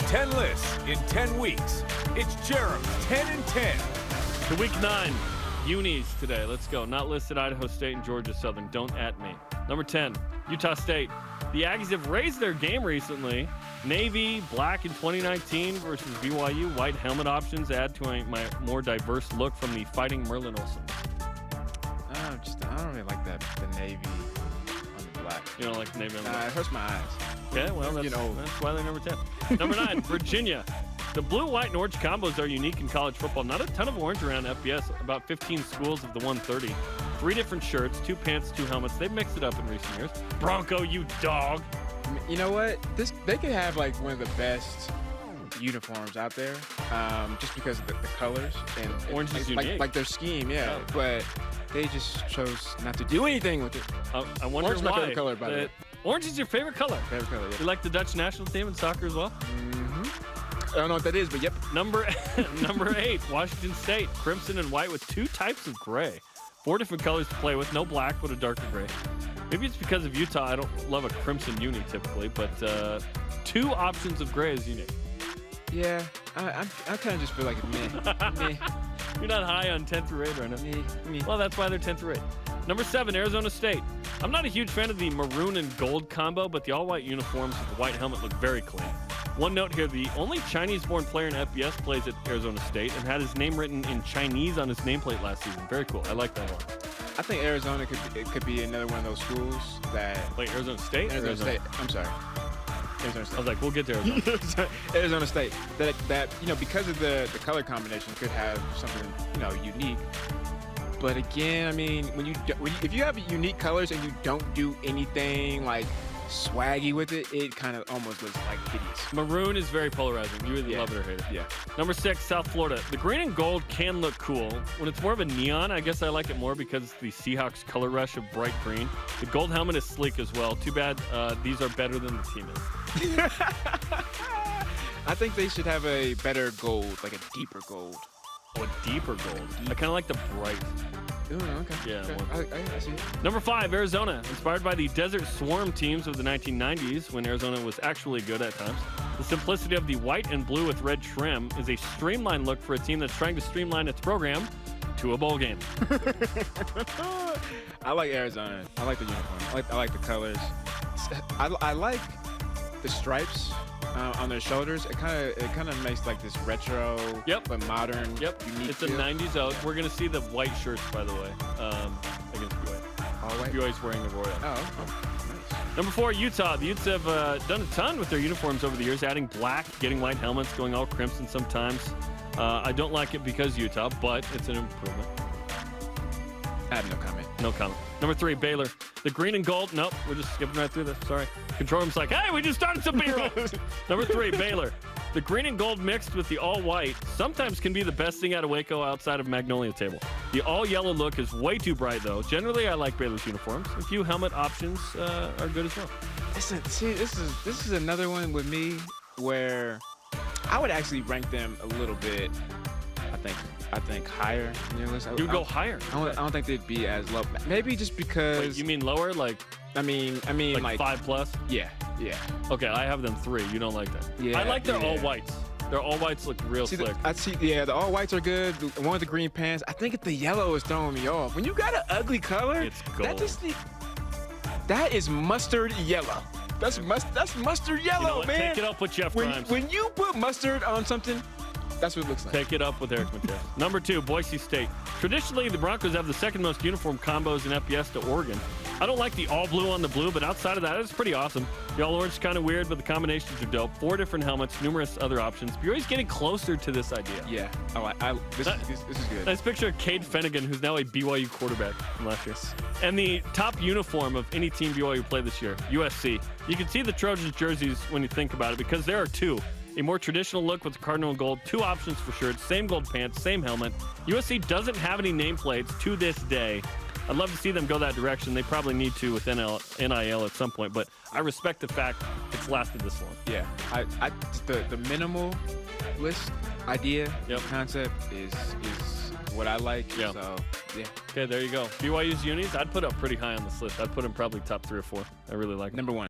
10 lists in 10 weeks. It's Jarom's 10 and 10. To week 9, unis today. Let's go. Not listed Idaho State and Georgia Southern. Don't at me. Number 10, Utah State. The Aggies have raised their game recently. Navy, black in 2019 versus BYU. White helmet options add to my more diverse look from the Fighting Merlin Olsen. I don't really like that, the Navy on the black. You don't like the Navy on the black? It hurts my eyes. Okay, well, that's why they're number 10. Number 9, Virginia. The blue, white, and orange combos are unique in college football. Not a ton of orange around FBS. About 15 schools of the 130. 3 different shirts, 2 pants, 2 helmets. They've mixed it up in recent years. Bronco, you dog. You know what? They could have like one of the best uniforms out there, just because of the colors and orange is unique. Like their scheme, yeah. But they just chose not to do anything with it. I wonder orange why. Is my favorite color, by the way. Orange is your favorite color. Favorite color. Yeah. You like the Dutch national team in soccer as well? I don't know what that is, but yep. Number 8, Washington State. Crimson and white with 2 types of gray. 4 different colors to play with. No black, but a darker gray. Maybe it's because of Utah. I don't love a crimson uni typically, but 2 options of gray is unique. Yeah, I kind of just feel like meh. You're not high on 10 through 8 right now. Me. Well, that's why they're 10 through 8. Number 7, Arizona State. I'm not a huge fan of the maroon and gold combo, but the all-white uniforms with the white helmet look very clean. One note here, the only Chinese-born player in FBS plays at Arizona State and had his name written in Chinese on his nameplate last season. Very cool. I like that one. I think Arizona could be another one of those schools that... Wait, Arizona State? Arizona State. I'm sorry. Arizona State. I was like, we'll get to Arizona. Arizona State. That because of the color combination could have something, unique. But again, I mean, if you have unique colors and you don't do anything like swaggy with it, it kind of almost looks like hideous. Maroon is very polarizing. You either love it or hate it. Yeah. Number 6, South Florida. The green and gold can look cool. When it's more of a neon, I guess I like it more because it's the Seahawks color rush of bright green. The gold helmet is sleek as well. Too bad these are better than the team is. I think they should have a better gold, like a deeper gold. Oh, a deeper gold. I kind of like the bright. Ooh, okay. Yeah. Okay. I see. Number 5, Arizona. Inspired by the Desert Swarm teams of the 1990s, when Arizona was actually good at times. The simplicity of the white and blue with red trim is a streamlined look for a team that's trying to streamline its program to a bowl game. I like Arizona. I like the uniform. I like the colors. I like the stripes on their shoulders. It kind of makes like this retro, but modern. Yep. Unique it's a 90s out. We're gonna see the white shirts, by the way, against BYU. All white. BYU's wearing the royal. Oh, nice. Number 4, Utah. The Utes have done a ton with their uniforms over the years, adding black, getting white helmets, going all crimson sometimes. I don't like it because Utah, but it's an improvement. I have no comment. No comment. Number 3, Baylor. The green and gold. Nope, we're just skipping right through this. Sorry. Control room's like, hey, we just started some B-roll. Number 3, Baylor. The green and gold mixed with the all-white sometimes can be the best thing out of Waco outside of Magnolia Table. The all-yellow look is way too bright, though. Generally, I like Baylor's uniforms. A few helmet options are good as well. See, this is another one with me where I would actually rank them a little bit. I think higher in your list. You would go higher. I don't think they'd be as low. Maybe just because. Wait, you mean lower? Like. I mean, like 5+. Yeah. Okay, I have them 3. You don't like that. Yeah. I like their all whites. Their all whites look real slick. The all whites are good. The one with the green pants. I think the yellow is throwing me off. When you got an ugly color, it's gold. That is mustard yellow. That's mustard yellow, man. Take it up with Jeff Grimes. When you put mustard on something, that's what it looks like. Take it up with Eric Mathias. Number 2, Boise State. Traditionally, the Broncos have the second most uniform combos in FBS to Oregon. I don't like the all blue on the blue, but outside of that, it's pretty awesome. The all orange is kind of weird, but the combinations are dope. 4 different helmets, numerous other options. BYU's getting closer to this idea. Yeah. This is good. Nice picture of Cade Fennegan, who's now a BYU quarterback from last year. And the top uniform of any team BYU played this year, USC. You can see the Trojans jerseys when you think about it, because there are 2. A more traditional look with the cardinal and gold, 2 options for shirts, same gold pants, same helmet. USC doesn't have any nameplates to this day. I'd love to see them go that direction. They probably need to with NIL at some point, but I respect the fact it's lasted this long. Yeah, the minimal list idea, concept is what I like. Yeah. So, yeah. Okay, there you go. BYU's unis, I'd put up pretty high on this list. I'd put them probably top 3 or 4. I really like them. Number 1.